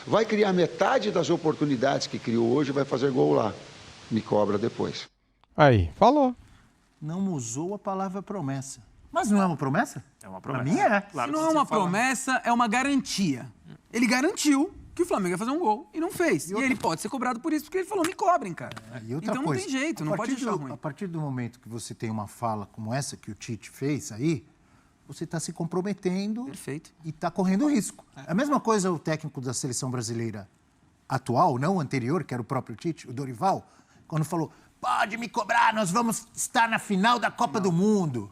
Vai criar metade das oportunidades que criou hoje, vai fazer gol lá. Me cobra depois. Aí, falou. Não usou a palavra promessa. Mas não é uma promessa? É uma promessa. Pra mim é. Claro Se que não é você uma fala. promessa, é uma garantia. Ele garantiu que o Flamengo ia fazer um gol e não fez. E ele pode ser cobrado por isso, porque ele falou, me cobrem, cara. E outra Então coisa, não tem jeito, não pode achar ruim. A partir do momento que você tem uma fala como essa que o Tite fez aí, você está se comprometendo. Perfeito. E está correndo risco. A mesma coisa o técnico da seleção brasileira atual, não o anterior, que era o próprio Tite, o Dorival, quando falou, pode me cobrar, nós vamos estar na final da Copa do Mundo.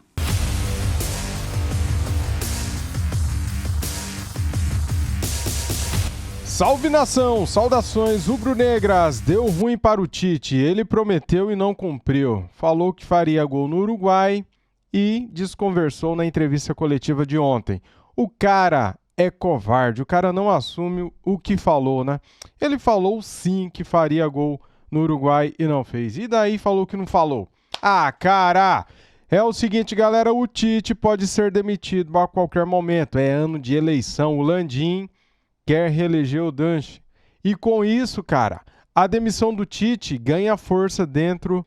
Salve nação, saudações rubro-negras. Deu ruim para o Tite, ele prometeu e não cumpriu. Falou que faria gol no Uruguai e desconversou na entrevista coletiva de ontem. O cara é covarde, o cara não assume o que falou, né? Ele falou sim que faria gol no Uruguai e não fez. E daí falou que não falou. Ah, cara! É o seguinte, galera, o Tite pode ser demitido a qualquer momento. É ano de eleição, o Landim quer reeleger o Danche. E com isso, cara, a demissão do Tite ganha força dentro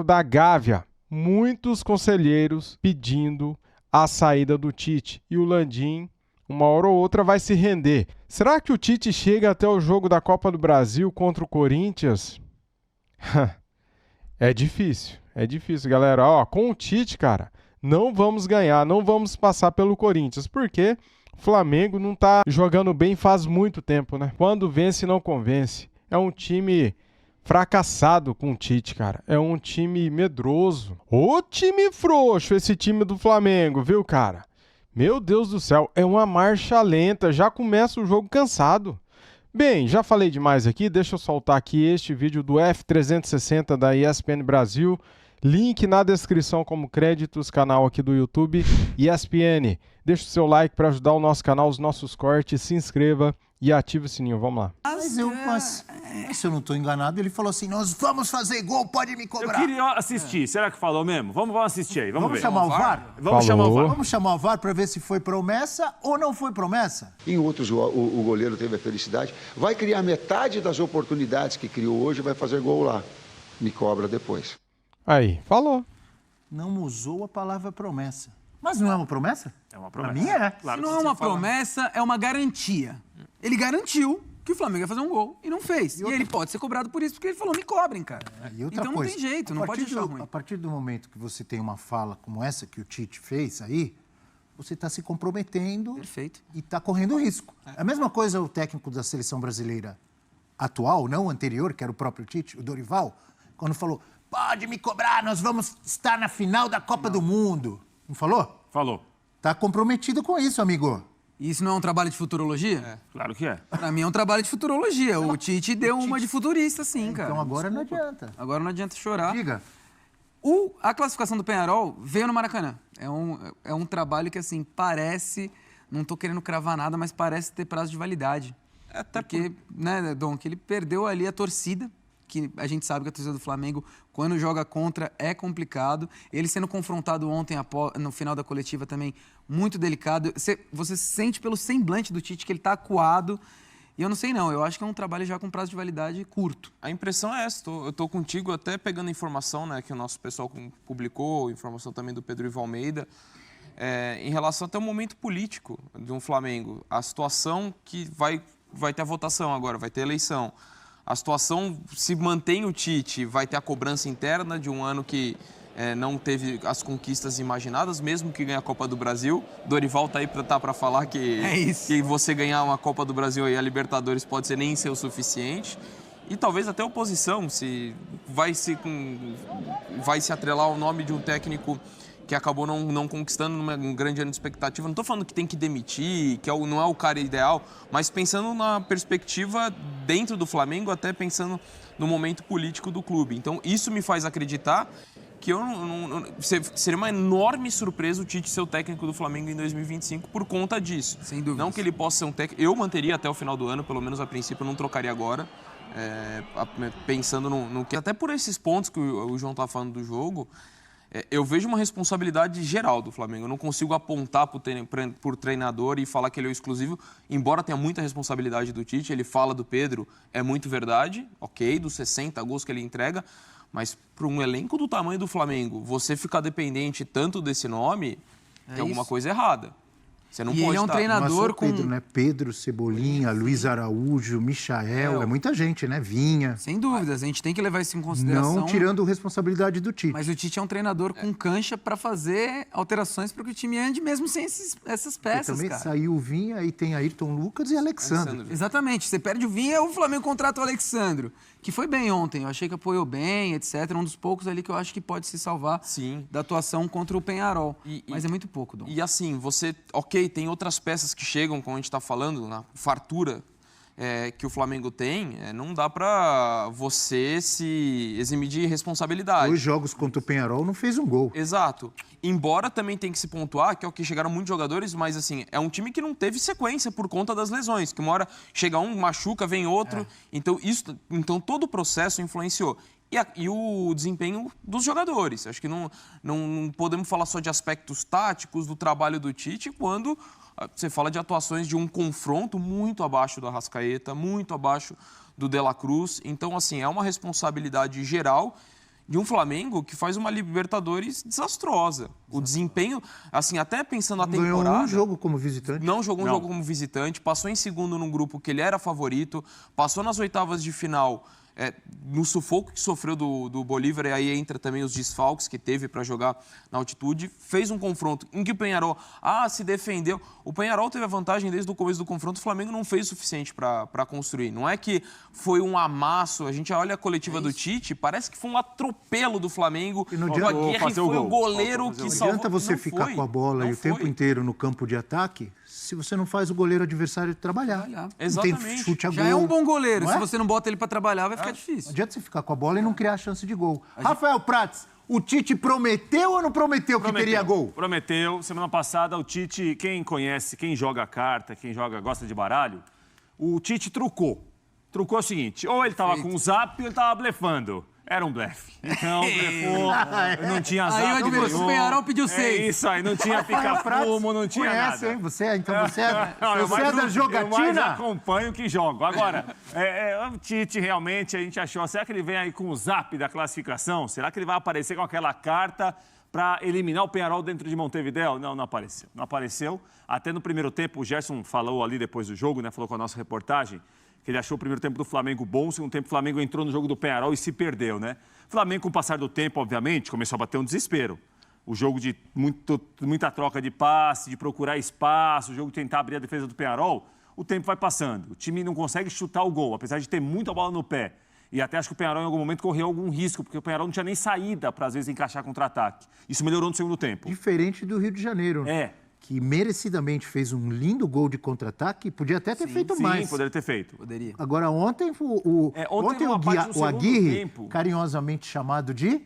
da Gávea. Muitos conselheiros pedindo a saída do Tite. E o Landim, uma hora ou outra, vai se render. Será que o Tite chega até o jogo da Copa do Brasil contra o Corinthians? É difícil, galera. Ó, com o Tite, cara, não vamos ganhar, não vamos passar pelo Corinthians. Por quê? O Flamengo não tá jogando bem faz muito tempo, né? Quando vence, não convence. É um time fracassado com o Tite, cara. É um time medroso. Ô time frouxo esse time do Flamengo, viu, cara? Meu Deus do céu, é uma marcha lenta. Já começa o jogo cansado. Bem, já falei demais aqui. Deixa eu soltar aqui este vídeo do F360 da ESPN Brasil. Link na descrição como créditos, canal aqui do YouTube, ESPN. Deixa o seu like para ajudar o nosso canal, os nossos cortes, se inscreva e ative o sininho. Vamos lá. Mas se eu não estou enganado, ele falou assim, nós vamos fazer gol, pode me Eu cobrar. queria assistir. Será que falou mesmo? Vamos assistir aí. Vamos ver. chamar o VAR? Vamos chamar o VAR. Vamos chamar o VAR para ver se foi promessa ou não foi promessa. Em outros, o goleiro teve a felicidade. Vai criar metade das oportunidades que criou hoje, vai fazer gol lá. Me cobra depois. Aí, falou. Não usou a palavra promessa. Mas não é uma promessa? É uma promessa. Pra mim é. Claro Se que não é você uma fala. promessa, é uma garantia. Ele garantiu que o Flamengo ia fazer um gol e não fez. E ele pode ser cobrado por isso, porque ele falou, me cobrem, cara. E outra Então coisa, não tem jeito, não pode achar ruim. A partir do momento que você tem uma fala como essa que o Tite fez aí, você está se comprometendo. Perfeito. E está correndo risco. A mesma coisa o técnico da seleção brasileira atual, não o anterior, que era o próprio Tite, o Dorival, quando falou, pode me cobrar, nós vamos estar na final da Copa do Mundo. Não falou? Falou. Tá comprometido com isso, amigo. E isso não é um trabalho de futurologia? Claro que é. Pra mim é um trabalho de futurologia. O Tite deu uma de futurista, sim, cara. Então agora não adianta. Agora não adianta chorar. Diga. A classificação do Penharol veio no Maracanã. É um trabalho que, assim, parece... Não tô querendo cravar nada, mas parece ter prazo de validade. Até porque, né, Dom, que ele perdeu ali a torcida, que a gente sabe que a torcida do Flamengo, quando joga contra, é complicado. Ele sendo confrontado ontem, no final da coletiva também, muito delicado. Você sente pelo semblante do Tite que ele tá acuado. E eu não sei não, eu acho que é um trabalho já com prazo de validade curto. A impressão é essa, eu tô contigo até pegando a informação, né, que o nosso pessoal publicou, informação também do Pedro Ivo Almeida, em relação até ao momento político de um Flamengo. A situação que vai ter a votação agora, vai ter a eleição. A situação, se mantém o Tite, vai ter a cobrança interna de um ano que não teve as conquistas imaginadas, mesmo que ganhe a Copa do Brasil. Dorival tá aí para falar que você ganhar uma Copa do Brasil e a Libertadores pode ser nem ser o suficiente. E talvez até a oposição, se vai se atrelar ao nome de um técnico que acabou não conquistando um grande ano de expectativa. Não estou falando que tem que demitir, que não é o cara ideal, mas pensando na perspectiva dentro do Flamengo, até pensando no momento político do clube. Então, isso me faz acreditar que seria uma enorme surpresa o Tite ser o técnico do Flamengo em 2025 por conta disso. Sem dúvida. Não que ele possa ser um técnico... Eu manteria até o final do ano, pelo menos a princípio, eu não trocaria agora. Pensando no que... Até por esses pontos que o João está falando do jogo... Eu vejo uma responsabilidade geral do Flamengo. Eu não consigo apontar por treinador e falar que ele é o exclusivo, embora tenha muita responsabilidade do Tite. Ele fala do Pedro, é muito verdade, ok, dos 60 gols que ele entrega, mas para um elenco do tamanho do Flamengo, você ficar dependente tanto desse nome, tem alguma coisa errada. Você não E pode ele é um estar... treinador Não é só com... Pedro, né? Pedro, Cebolinha, Luiz Araújo, Michael, é muita gente, né? Vinha. Sem dúvidas, a gente tem que levar isso em consideração. Não tirando responsabilidade do Tite. Mas o Tite é um treinador com cancha para fazer alterações para que o time ande mesmo sem essas Porque peças, também cara. saiu o Vinha, aí tem Ayrton Lucas e Alexandre. Exatamente. Você perde o Vinha, o Flamengo contrata o Alexandro, que foi bem ontem. Eu achei que apoiou bem, etc. Um dos poucos ali que eu acho que pode se salvar da atuação contra o Penharol. Mas é muito pouco, Dom. E assim, você... Ok, tem outras peças que chegam, como a gente está falando, na fartura que o Flamengo tem, não dá para você se eximir de responsabilidade. 2 jogos contra o Penharol não fez um gol. Exato. Embora também tem que se pontuar que é o que chegaram muitos jogadores, mas assim, é um time que não teve sequência por conta das lesões, que uma hora chega um, machuca, vem outro. Então todo o processo influenciou. E o desempenho dos jogadores. Acho que não podemos falar só de aspectos táticos do trabalho do Tite quando você fala de atuações de um confronto muito abaixo do Arrascaeta, muito abaixo do De La Cruz. Então, assim, é uma responsabilidade geral de um Flamengo que faz uma Libertadores desastrosa. O desempenho, assim, até pensando na temporada... Ganhou um jogo como visitante. Não jogou um jogo como visitante, passou em segundo num grupo que ele era favorito, passou nas oitavas de final... no sufoco que sofreu do Bolívar, e aí entra também os desfalques que teve para jogar na altitude, fez um confronto em que o Penharol se defendeu. O Penharol teve a vantagem desde o começo do confronto, o Flamengo não fez o suficiente para construir. Não é que foi um amasso, a gente olha a coletiva do Tite, parece que foi um atropelo do Flamengo. E não O adianta Aguirre foi o goleiro que Não salvou. adianta você ficar com a bola e o tempo inteiro no campo de ataque se você não faz o goleiro adversário trabalhar. Não Exatamente. tem chute a Já gol. é um bom goleiro. Não é? Se você não bota ele para trabalhar, vai ficar Não difícil. adianta você ficar com a bola e não criar chance de gol. Rafael Prats, o Tite prometeu ou não prometeu que teria gol? Prometeu. Semana passada, o Tite, quem conhece, quem joga carta, gosta de baralho, o Tite trucou. Trucou o seguinte, ou ele tava com o zap ou ele tava blefando. Era um blefe. Então, blefou, não tinha zap. Aí o Penharol pediu 6. Isso aí, não tinha pica-fumo, não tinha Conhece, nada. hein? Você é da Eu mais jogatina? acompanho que jogo. Agora, o Tite realmente, a gente achou, será que ele vem aí com o zap da classificação? Será que ele vai aparecer com aquela carta para eliminar o Penharol dentro de Montevidéu? Não apareceu. Não apareceu. Até no primeiro tempo, o Gerson falou ali depois do jogo, né? Falou com a nossa reportagem, que ele achou o primeiro tempo do Flamengo bom, o segundo tempo o Flamengo entrou no jogo do Penharol e se perdeu, né? O Flamengo, com o passar do tempo, obviamente, começou a bater um desespero. O jogo de muita troca de passe, de procurar espaço, o jogo de tentar abrir a defesa do Penharol, o tempo vai passando. O time não consegue chutar o gol, apesar de ter muita bola no pé. E até acho que o Penharol, em algum momento, correu algum risco, porque o Penharol não tinha nem saída para, às vezes, encaixar contra-ataque. Isso melhorou no segundo tempo. Diferente do Rio de Janeiro. Que merecidamente fez um lindo gol de contra-ataque, podia até ter feito mais. Sim, poderia ter feito. Poderia. Agora, ontem o Aguirre, carinhosamente chamado de...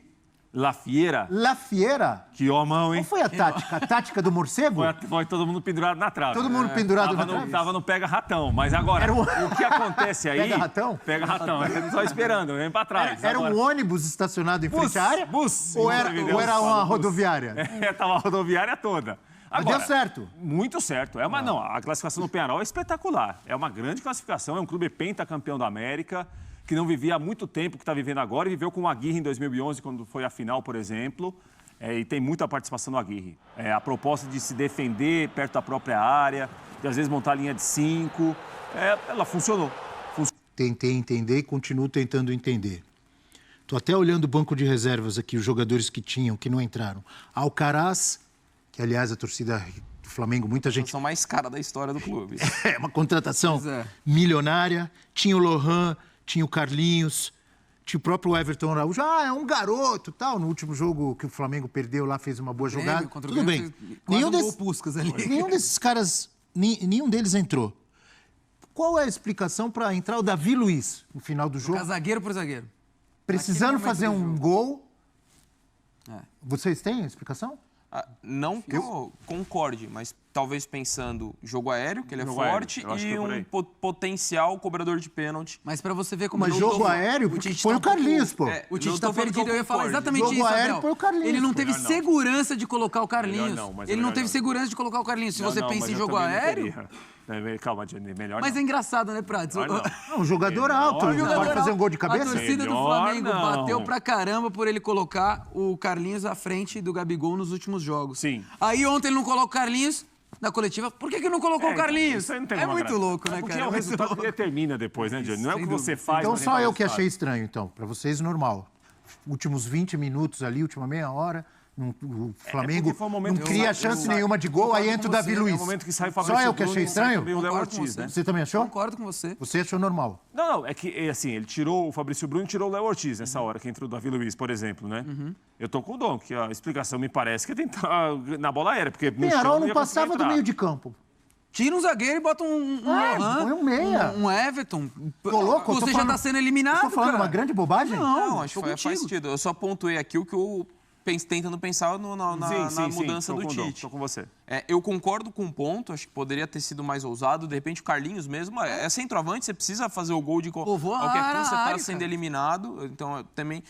La Fiera. La Fiera. Que homão, hein? Qual foi a tática? A tática do morcego? Foi todo mundo pendurado na trave. Todo mundo pendurado na trave? Tava no pega-ratão. Mas agora, o que acontece aí... Pega-ratão? Pega-ratão. Só esperando, vem pra trás. Era um ônibus estacionado em frente à área? Bus. Ou era uma rodoviária? Tava a rodoviária toda. Agora, deu certo. Muito certo. A classificação do Penharol é espetacular. É uma grande classificação, é um clube pentacampeão da América, que não vivia há muito tempo, que está vivendo agora, e viveu com o Aguirre em 2011, quando foi a final, por exemplo. E tem muita participação do Aguirre. A proposta de se defender perto da própria área, de às vezes montar a linha de 5, ela funcionou. Tentei entender e continuo tentando entender. Estou até olhando o banco de reservas aqui, os jogadores que tinham, que não entraram. Alcaraz, que aliás a torcida do Flamengo, muita gente... A contratação mais cara da história do clube. É uma contratação milionária. Tinha o Lohan, tinha o Carlinhos, tinha o próprio Everton Araújo. É um garoto, tal. No último jogo que o Flamengo perdeu lá, fez uma boa jogada. Tudo bem. Nenhum desses caras, nenhum deles entrou. Qual é a explicação para entrar o Davi Luiz no final do jogo? Zagueiro por zagueiro. Precisando fazer um gol. Vocês têm a explicação? Não que eu concorde, mas talvez pensando jogo aéreo, que ele é Jogo aéreo, forte, eu acho que e é por aí. um potencial cobrador de pênalti. Mas pra você ver como... Mas eu não jogo tô- aéreo, o Tite põe tá o Carlinhos, pô. É, O Tite não tá tô falando que perdido, eu ia falar concordo. exatamente Jogo isso, aéreo, Abel. põe o Carlinhos, Ele não pô. teve Melhor não. segurança de colocar o Carlinhos. Melhor não, mas é Ele não melhor teve não. segurança de colocar o Carlinhos. Se você Não, pensa mas em eu jogo também não aéreo... teria. Calma, Johnny, melhor Mas não. é engraçado, né, Prates? Melhor não. Não, um jogador Melhor alto, não. não pode fazer um gol de A cabeça? torcida do Melhor Flamengo não. bateu pra caramba por ele colocar o Carlinhos à frente do Gabigol nos últimos jogos. Sim. Aí ontem ele não coloca o Carlinhos na coletiva. Por que não colocou o Carlinhos? Isso aí não tem É como muito agradar. louco, né, Porque cara? é o muito resultado que louco. determina depois, né, Johnny? Não é o que Sem você dúvida. faz. Então mas só é o eu que achei resultado. estranho, então. Pra vocês, normal. Últimos 20 minutos ali, última meia hora, o Flamengo porque foi um momento não que cria eu- chance eu- nenhuma de gol, aí concordo entra o com Davi você, Luiz. É o momento que sai o Só Fabrício eu que achei Bruno, estranho? também o Léo Concordo com Ortiz, você. né? Você também achou? Concordo com você. Você achou normal? Não, é que, assim, ele tirou o Fabrício Bruno e tirou o Léo Ortiz nessa hora, que entrou o Davi Luiz, por exemplo, né? Eu tô com o Dom, que a explicação me parece que é tentar na bola aérea, porque no chão Penharol não ia conseguir passava do entrar. meio de campo. Tira um zagueiro e bota um Lohan, põe um meia. um Everton. Tô louco, eu tô Você já falando- tá sendo eliminado, Tô falando cara. uma grande bobagem? Não, acho tô que faz contigo. sentido. Eu só pontuei aqui o que eu tentando pensar na mudança tô do com o Dom, Tite. tô com você. Eu concordo com o ponto, acho que poderia ter sido mais ousado. De repente, o Carlinhos mesmo é centroavante, você precisa fazer o gol de Povoa qualquer a custo, você está área, sendo cara. eliminado. Então, eu também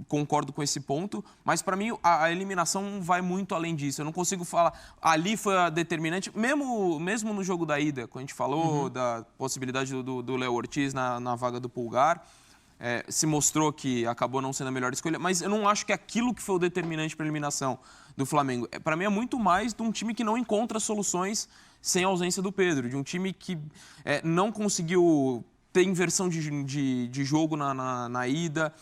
concordo com esse ponto. Mas, para mim, a eliminação vai muito além disso. Eu não consigo falar. Ali foi a determinante, mesmo no jogo da ida, quando a gente falou da possibilidade do Léo Ortiz na vaga do Pulgar. Se mostrou que acabou não sendo a melhor escolha, mas eu não acho que aquilo que foi o determinante para a eliminação do Flamengo. Para mim é muito mais de um time que não encontra soluções sem a ausência do Pedro, de um time que não conseguiu ter inversão de jogo na ida,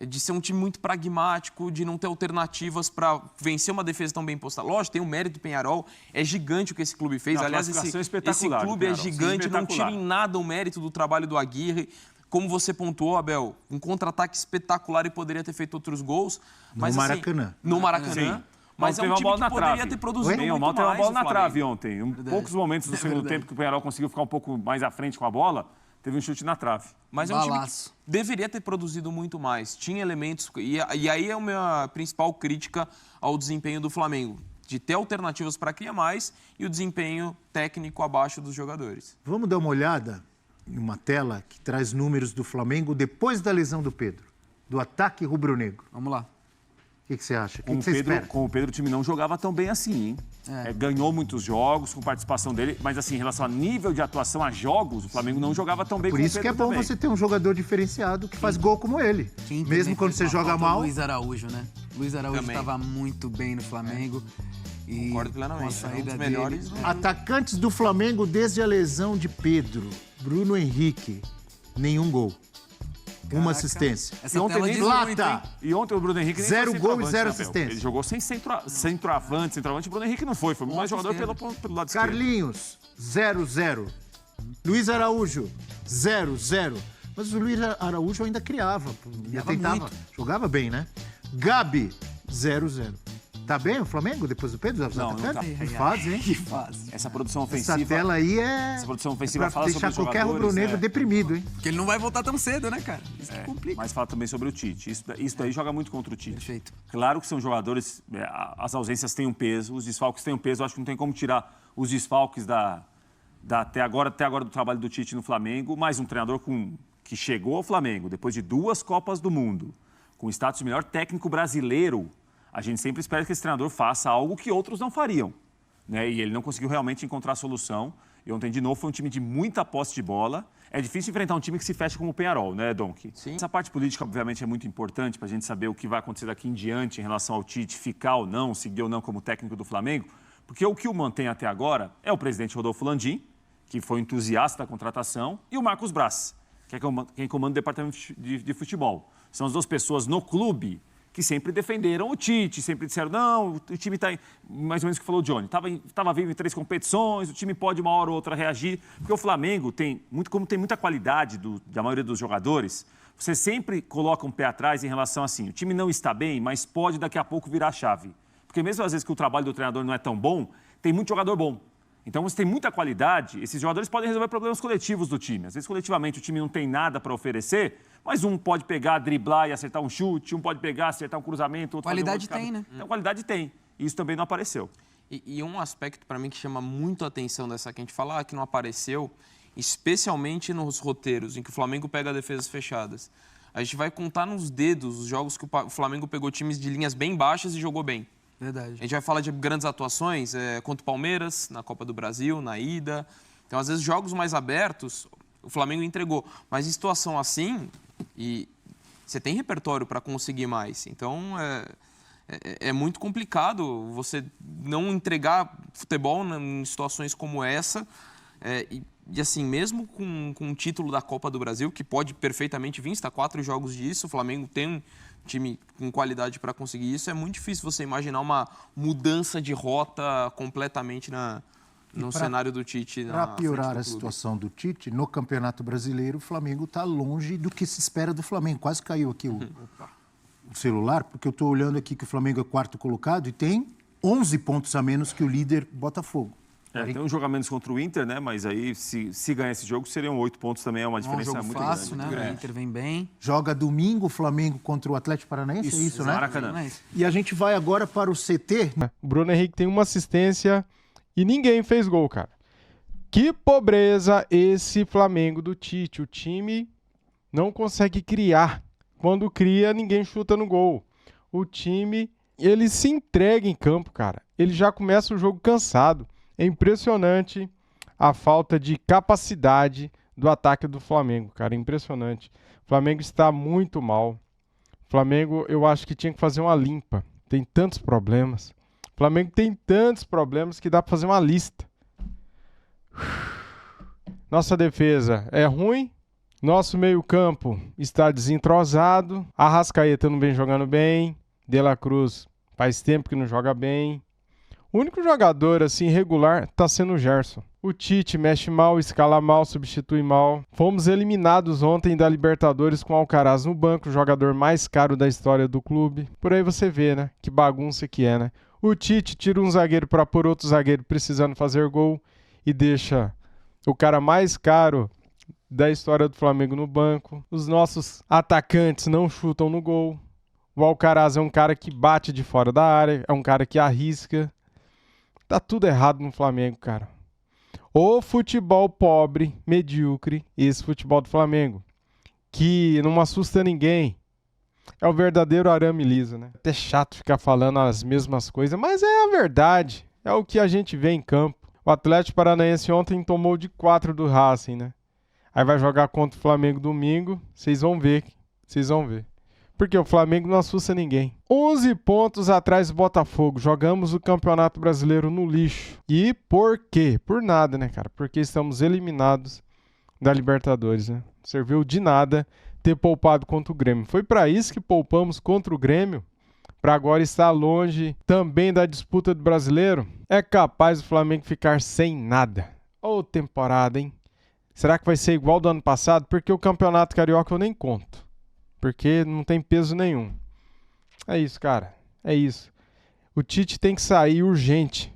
de ser um time muito pragmático, de não ter alternativas para vencer uma defesa tão bem posta. Lógico, tem o mérito do Penharol, é gigante o que esse clube fez. Não, a Aliás, classificação é esse espetacular do clube é Penharol, sim, gigante, não espetacular. tira em nada o mérito do trabalho do Aguirre. Como você pontuou, Abel, um contra-ataque espetacular e poderia ter feito outros gols. Mas, Maracanã. No Maracanã. Sim. Mas é Teve um uma time bola que na poderia trave. ter produzido Bem ou muito mal, teve uma mais bola o na Flamengo. trave ontem. Poucos momentos do segundo tempo que o Penharol conseguiu ficar um pouco mais à frente com a bola, teve um chute na trave. Mas é um time Balaço. que deveria ter produzido muito mais. Tinha elementos... E aí é a minha principal crítica ao desempenho do Flamengo. De ter alternativas para criar mais e o desempenho técnico abaixo dos jogadores. Vamos dar uma olhada em uma tela que traz números do Flamengo depois da lesão do Pedro, do ataque rubro-negro. Vamos lá. O que você acha? O que Com você espera? o Pedro, o time não jogava tão bem assim, hein? Ganhou muitos jogos com participação dele, mas assim, em relação a nível de atuação a jogos, o Flamengo não jogava tão bem Por com o isso que é Pedro bom também. você ter um jogador diferenciado que faz gol como ele. Quem Mesmo também quando fez você uma joga falta, mal. Luiz Araújo, né? Luiz Araújo Também. estava muito bem no Flamengo. E Concordo com plenamente. a saída É um dos dele, melhores. Atacantes do Flamengo desde a lesão de Pedro. Bruno Henrique, nenhum gol. Uma assistência. Essa E ontem tela nem diz muito, hein? E ontem o Bruno Henrique nem Zero foi gol e centroavante, zero né, Abel? assistência. Ele jogou sem centroavante. O Bruno Henrique não foi mais jogador esquerda. pelo lado esquerdo. Carlinhos, 0-0. Luiz Araújo, 0-0. Mas o Luiz Araújo ainda criava. Tentava. muito. Jogava bem, né? Gabi, 0-0. Tá bem o Flamengo depois do Pedro? Não tá. Que fase, hein? Que fase. Essa produção Essa ofensiva... tela aí Essa produção ofensiva pra fala sobre deixar os qualquer jogadores, rubro-negro deprimido, hein? Porque ele não vai voltar tão cedo, né, cara? Isso que complica. Mas fala também sobre o Tite. Isso daí joga muito contra o Tite. Perfeito. Claro que são jogadores, as ausências têm um peso, os desfalques têm um peso. Eu acho que não tem como tirar os desfalques até agora do trabalho do Tite no Flamengo, mas um treinador que chegou ao Flamengo depois de 2 Copas do Mundo, com o status de melhor técnico brasileiro, a gente sempre espera que esse treinador faça algo que outros não fariam, né? E ele não conseguiu realmente encontrar a solução. E ontem, de novo, foi um time de muita posse de bola. É difícil enfrentar um time que se fecha como o Penharol, né, Donk? Sim. Essa parte política, obviamente, é muito importante para a gente saber o que vai acontecer daqui em diante em relação ao Tite ficar ou não, seguir ou não como técnico do Flamengo. Porque o que o mantém até agora é o presidente Rodolfo Landim, que foi entusiasta da contratação, e o Marcos Braz, que é quem comanda o departamento de futebol. São as 2 pessoas no clube que sempre defenderam o Tite, sempre disseram, não, o time está, mais ou menos o que falou o Johnny, estava vivo em 3 competições, o time pode uma hora ou outra reagir, porque o Flamengo como tem muita qualidade da maioria dos jogadores, você sempre coloca um pé atrás em relação assim, o time não está bem, mas pode daqui a pouco virar a chave. Porque mesmo às vezes que o trabalho do treinador não é tão bom, tem muito jogador bom. Então, você tem muita qualidade, esses jogadores podem resolver problemas coletivos do time. Às vezes, coletivamente, o time não tem nada para oferecer, mas um pode pegar, driblar e acertar um chute, um pode pegar, acertar um cruzamento, outro Qualidade fazer um tem, gol de né? cabeça. Então, qualidade tem. E isso também não apareceu. E um aspecto para mim que chama muito a atenção dessa que a gente fala que não apareceu, especialmente nos roteiros em que o Flamengo pega defesas fechadas. A gente vai contar nos dedos os jogos que o Flamengo pegou times de linhas bem baixas e jogou bem. Verdade. A gente vai falar de grandes atuações contra o Palmeiras, na Copa do Brasil, na ida. Então, às vezes, jogos mais abertos, o Flamengo entregou. Mas em situação assim, e você tem repertório para conseguir mais. Então, é muito complicado você não entregar futebol em situações como essa. E assim, mesmo com um título da Copa do Brasil, que pode perfeitamente vir, está 4 jogos disso, o Flamengo tem um time com qualidade para conseguir isso, é muito difícil você imaginar uma mudança de rota completamente no cenário do Tite. Para piorar a situação do Tite, no Campeonato Brasileiro, o Flamengo está longe do que se espera do Flamengo. Quase caiu aqui o celular, porque eu estou olhando aqui que o Flamengo é 4º colocado e tem 11 pontos a menos que o líder Botafogo. Tem um jogo a menos contra o Inter, né? Mas aí, se ganhar esse jogo, seriam 8 pontos também, é uma diferença jogo muito fácil, grande. né? O Inter vem bem. Joga domingo o Flamengo contra o Atlético Paranaense, é isso, né? Maracanã. E a gente vai agora para o CT. O Bruno Henrique tem uma assistência e ninguém fez gol, cara. Que pobreza esse Flamengo do Tite. O time não consegue criar. Quando cria, ninguém chuta no gol. O time, ele se entrega em campo, cara. Ele já começa o jogo cansado. É impressionante a falta de capacidade do ataque do Flamengo, cara. É impressionante. O Flamengo está muito mal. O Flamengo, eu acho que tinha que fazer uma limpa. Tem tantos problemas. O Flamengo tem tantos problemas que dá para fazer uma lista. Nossa defesa é ruim. Nosso meio-campo está desentrosado. Arrascaeta não vem jogando bem. De La Cruz faz tempo que não joga bem. O único jogador assim regular está sendo o Gerson. O Tite mexe mal, escala mal, substitui mal. Fomos eliminados ontem da Libertadores com o Alcaraz no banco, o jogador mais caro da história do clube. Por aí você vê, né? Que bagunça que é, né? O Tite tira um zagueiro para pôr outro zagueiro precisando fazer gol e deixa o cara mais caro da história do Flamengo no banco. Os nossos atacantes não chutam no gol. O Alcaraz é um cara que bate de fora da área, é um cara que arrisca. Tá tudo errado no Flamengo, cara. O futebol pobre, medíocre, esse futebol do Flamengo, que não assusta ninguém. É o verdadeiro arame liso, né? É até chato ficar falando as mesmas coisas, mas é a verdade. É o que a gente vê em campo. O Atlético Paranaense ontem tomou de 4 do Racing, né? Aí vai jogar contra o Flamengo domingo, vocês vão ver. Porque o Flamengo não assusta ninguém. 11 pontos atrás do Botafogo. Jogamos o Campeonato Brasileiro no lixo. E por quê? Por nada, né, cara? Porque estamos eliminados da Libertadores, né? Não serviu de nada ter poupado contra o Grêmio. Foi para isso que poupamos contra o Grêmio, para agora estar longe também da disputa do Brasileiro. É capaz do Flamengo ficar sem nada. Ô temporada, hein? Será que vai ser igual do ano passado? Porque o Campeonato Carioca eu nem conto. Porque não tem peso nenhum. É isso, cara. É isso. O Tite tem que sair urgente.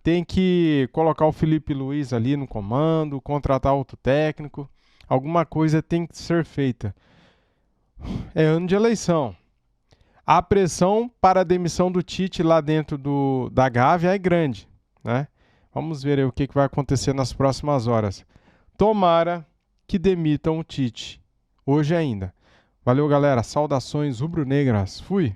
Tem que colocar o Felipe Luiz ali no comando, contratar outro técnico. Alguma coisa tem que ser feita. É ano de eleição. A pressão para a demissão do Tite lá dentro da Gávea é grande, né? Vamos ver aí o que vai acontecer nas próximas horas. Tomara que demitam o Tite. Hoje ainda. Valeu, galera. Saudações rubro-negras. Fui!